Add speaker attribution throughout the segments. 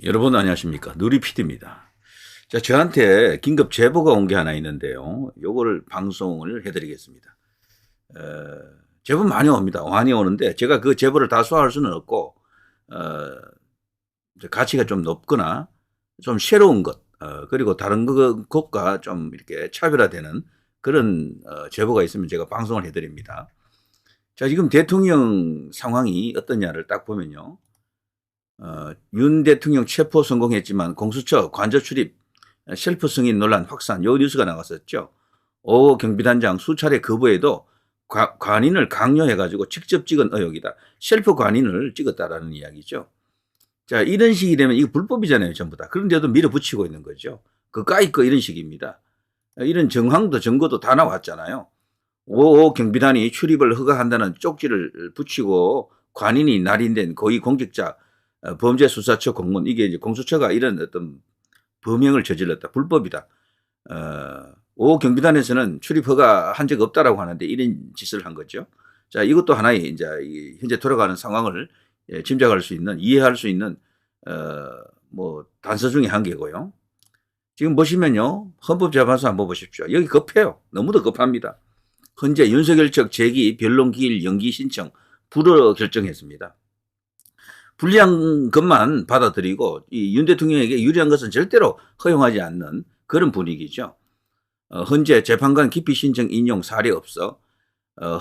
Speaker 1: 여러분 안녕하십니까. 누리피디입니다. 자, 저한테 긴급 제보가 온 게 하나 있는데요. 요거를 방송을 해드리겠습니다. 제보 많이 옵니다. 많이 오는데 제가 그 제보를 다 소화할 수는 없고 가치가 좀 높거나 좀 새로운 것 그리고 다른 것과 좀 이렇게 차별화되는 그런 제보가 있으면 제가 방송을 해드립니다. 자, 지금 대통령 상황이 어떠냐를 딱 보면요. 윤 대통령 체포 성공했지만 공수처 관저 출입 셀프 승인 논란 확산 요 뉴스가 나왔었죠. 오 경비단장 수차례 거부해도 관인을 강요해가지고 직접 찍은 의혹이다. 셀프 관인을 찍었다라는 이야기죠. 자, 이런 식이 되면 이거 불법이잖아요, 전부 다. 그런데도 밀어붙이고 있는 거죠. 그까이 거 이런 식입니다. 이런 정황도 증거도 다 나왔잖아요. 오 경비단이 출입을 허가한다는 쪽지를 붙이고 관인이 날인된 고위 공직자 범죄수사처 공무원, 이게 이제 공수처가 이런 어떤 범행을 저질렀다. 불법이다. 오 경비단에서는 출입 허가 한 적 없다라고 하는데 이런 짓을 한 거죠. 자, 이것도 하나의 이제 현재 돌아가는 상황을 짐작할 수 있는, 이해할 수 있는, 뭐, 단서 중에 한 개고요. 지금 보시면요. 헌법재판소 한번 보십시오. 여기 급해요. 너무도 급합니다. 현재 윤석열 측 재기 변론 기일 연기 신청 불허 결정했습니다. 불리한 것만 받아들이고 이 윤 대통령에게 유리한 것은 절대로 허용하지 않는 그런 분위기죠. 현재 재판관 기피 신청 인용 사례 없어.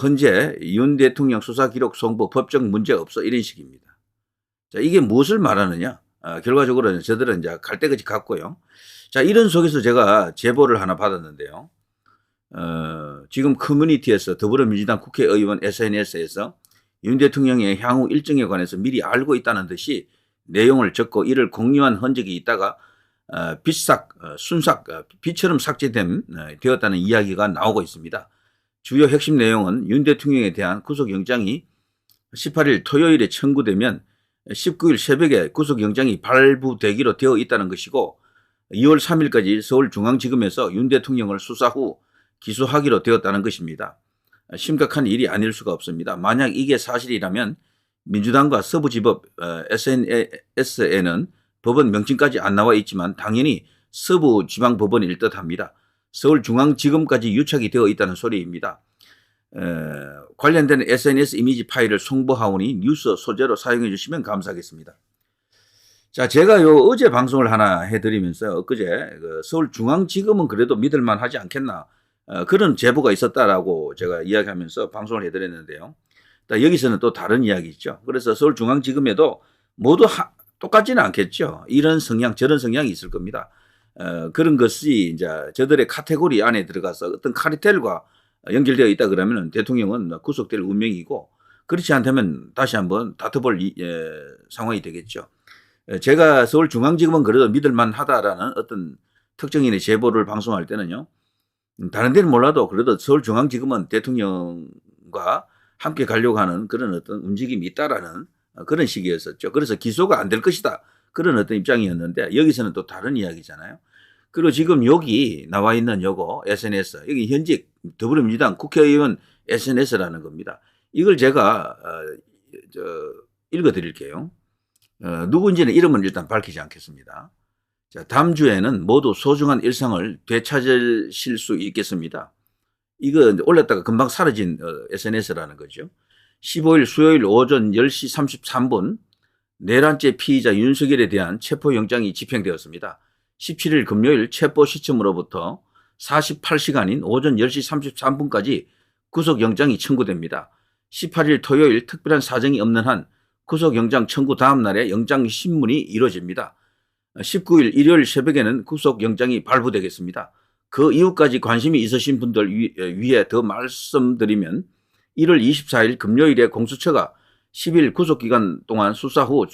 Speaker 1: 현재 윤 대통령 수사 기록 송부 법적 문제 없어. 이런 식입니다. 자, 이게 무엇을 말하느냐? 결과적으로는 저들은 이제 갈 때까지 갔고요. 자, 이런 속에서 제가 제보를 하나 받았는데요. 지금 커뮤니티에서 더불어민주당 국회의원 SNS에서 윤 대통령의 향후 일정에 관해서 미리 알고 있다는 듯이 내용을 적고 이를 공유한 흔적이 있다가 순삭, 비처럼 삭제되었다는 이야기가 나오고 있습니다. 주요 핵심 내용은 윤 대통령에 대한 구속영장이 18일 토요일에 청구되면 19일 새벽에 구속영장이 발부되기로 되어 있다는 것이고 2월 3일까지 서울중앙지검에서 윤 대통령을 수사 후 기소하기로 되었다는 것입니다. 심각한 일이 아닐 수가 없습니다. 만약 이게 사실이라면 민주당과 서부지법 SNS에는 법원 명칭까지 안 나와 있지만 당연히 서부지방법원일 듯합니다. 서울중앙지검까지 유착이 되어 있다는 소리입니다. 관련된 SNS 이미지 파일을 송부하오니 뉴스 소재로 사용해 주시면 감사하겠습니다. 자, 제가 어제 방송을 하나 해드리면서 엊그제 서울중앙지검은 그래도 믿을만 하지 않겠나 그런 제보가 있었다라고 제가 이야기하면서 방송을 해드렸는데요. 여기서는 또 다른 이야기 있죠. 그래서 서울중앙지검에도 모두 똑같지는 않겠죠. 이런 성향, 저런 성향이 있을 겁니다. 그런 것이 이제 저들의 카테고리 안에 들어가서 어떤 카르텔과 연결되어 있다 그러면 대통령은 구속될 운명이고 그렇지 않다면 다시 한번 다퉈볼 상황이 되겠죠. 제가 서울중앙지검은 그래도 믿을만 하다라는 어떤 특정인의 제보를 방송할 때는요. 다른 데는 몰라도 그래도 서울중앙지검은 대통령과 함께 가려고 하는 그런 어떤 움직임이 있다라는 그런 식이었었죠. 그래서 기소가 안 될 것이다. 그런 어떤 입장이었는데 여기서는 또 다른 이야기잖아요. 그리고 지금 여기 나와 있는 요거 SNS, 여기 현직 더불어민주당 국회의원 SNS라는 겁니다. 이걸 제가 읽어드릴게요. 누구인지는 이름은 일단 밝히지 않겠습니다. 자, 다음 주에는 모두 소중한 일상을 되찾으실 수 있겠습니다. 이거 올렸다가 금방 사라진 SNS라는 거죠. 15일 수요일 오전 10시 33분 내란죄 피의자 윤석열에 대한 체포영장이 집행되었습니다. 17일 금요일 체포 시점으로부터 48시간인 오전 10시 33분까지 구속영장이 청구됩니다. 18일 토요일 특별한 사정이 없는 한 구속영장 청구 다음 날에 영장 신문이 이루어집니다. 19일 일요일 새벽에는 구속영장이 발부되겠습니다. 그 이후까지 관심이 있으신 분들 위해 더 말씀드리면 1월 24일 금요일에 공수처가 10일 구속기간 동안 수사 후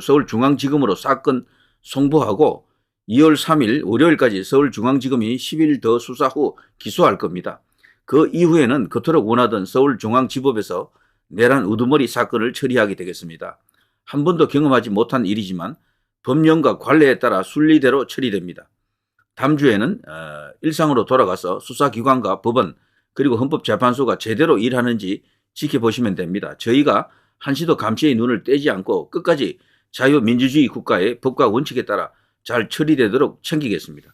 Speaker 1: 서울중앙지검으로 사건 송부하고 2월 3일 월요일까지 서울중앙지검이 10일 더 수사 후 기소할 겁니다. 그 이후에는 그토록 원하던 서울중앙지법에서 내란 우두머리 사건을 처리하게 되겠습니다. 한 번도 경험하지 못한 일이지만 법령과 관례에 따라 순리대로 처리됩니다. 다음 주에는 일상으로 돌아가서 수사기관과 법원 그리고 헌법재판소가 제대로 일하는지 지켜보시면 됩니다. 저희가 한시도 감시의 눈을 떼지 않고 끝까지 자유민주주의 국가의 법과 원칙에 따라 잘 처리되도록 챙기겠습니다.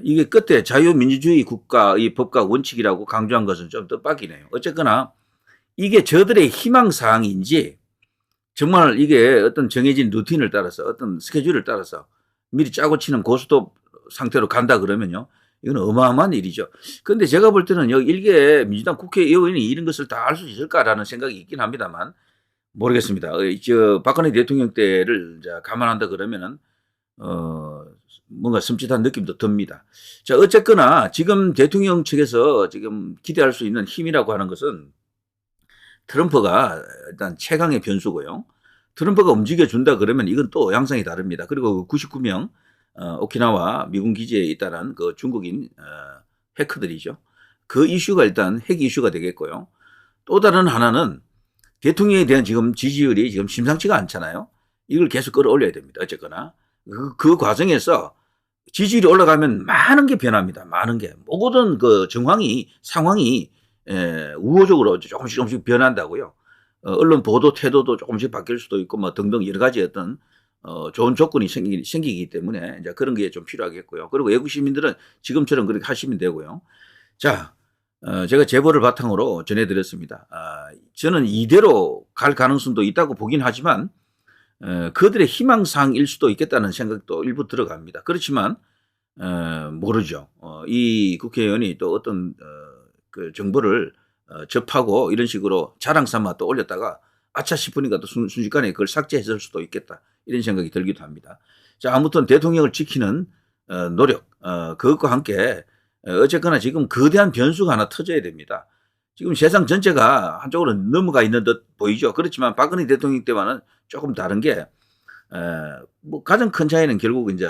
Speaker 1: 이게 끝에 자유민주주의 국가의 법과 원칙이라고 강조한 것은 좀 뜻밖이네요. 어쨌거나 이게 저들의 희망사항인지 정말 이게 어떤 정해진 루틴을 따라서 어떤 스케줄을 따라서 미리 짜고 치는 고스톱 상태로 간다 그러면요. 이건 어마어마한 일이죠. 그런데 제가 볼 때는 여기 일개 민주당 국회의원이 이런 것을 다 알 수 있을까라는 생각이 있긴 합니다만 모르겠습니다. 박근혜 대통령 때를 이제 감안한다 그러면은 뭔가 섬찟한 느낌도 듭니다. 자, 어쨌거나 지금 대통령 측에서 지금 기대할 수 있는 힘이라고 하는 것은 트럼프가 일단 최강의 변수고요. 트럼프가 움직여준다 그러면 이건 또 양상이 다릅니다. 그리고 99명 오키나와 미군 기지에 있다는 그 중국인 해커들이죠. 그 이슈가 일단 핵 이슈가 되겠고요. 또 다른 하나는 대통령에 대한 지금 지지율이 지금 심상치가 않잖아요. 이걸 계속 끌어올려야 됩니다. 어쨌거나 그 과정에서 지지율이 올라가면 많은 게 변합니다. 많은 게 모든 그 상황이 우호적으로 조금씩 변한다고요. 언론 보도 태도도 조금씩 바뀔 수도 있고 뭐 등등 여러 가지 어떤 좋은 조건이 생기기 때문에 이제 그런 게 좀 필요하겠고요. 그리고 외국 시민들은 지금처럼 그렇게 하시면 되고요. 자, 제가 제보를 바탕으로 전해드렸습니다. 저는 이대로 갈 가능성도 있다고 보긴 하지만 그들의 희망사항일 수도 있겠다는 생각도 일부 들어갑니다. 그렇지만 모르죠. 이 국회의원이 또 어떤 그 정보를 접하고 이런 식으로 자랑 삼아 또 올렸다가 아차 싶으니까 또 순식간에 그걸 삭제했을 수도 있겠다. 이런 생각이 들기도 합니다. 자, 아무튼 대통령을 지키는 노력, 그것과 함께 어쨌거나 지금 거대한 변수가 하나 터져야 됩니다. 지금 세상 전체가 한쪽으로 넘어가 있는 듯 보이죠. 그렇지만 박근혜 대통령 때와는 조금 다른 게, 뭐 가장 큰 차이는 결국 이제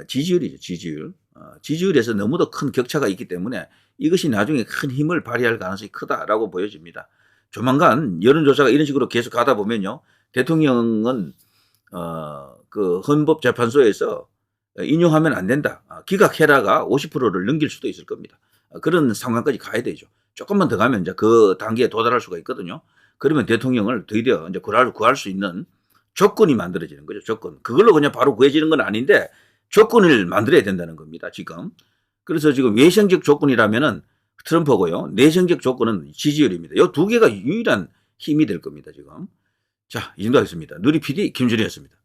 Speaker 1: 지지율이죠. 지지율에서 너무도 큰 격차가 있기 때문에 이것이 나중에 큰 힘을 발휘할 가능성이 크다라고 보여집니다. 조만간 여론조사가 이런 식으로 계속 가다 보면요. 대통령은 그 헌법재판소에서 인용하면 안 된다. 기각해라가 50%를 넘길 수도 있을 겁니다. 그런 상황까지 가야 되죠. 조금만 더 가면 이제 그 단계에 도달할 수가 있거든요. 그러면 대통령을 드디어 이제 구할 수 있는 조건이 만들어지는 거죠. 조건. 그걸로 그냥 바로 구해지는 건 아닌데 조건을 만들어야 된다는 겁니다. 지금. 그래서 지금 외생적 조건이라면은 트럼프고요. 내생적 조건은 지지율입니다. 이 두 개가 유일한 힘이 될 겁니다. 지금. 자, 이 정도 하겠습니다. 누리 PD 김준희였습니다.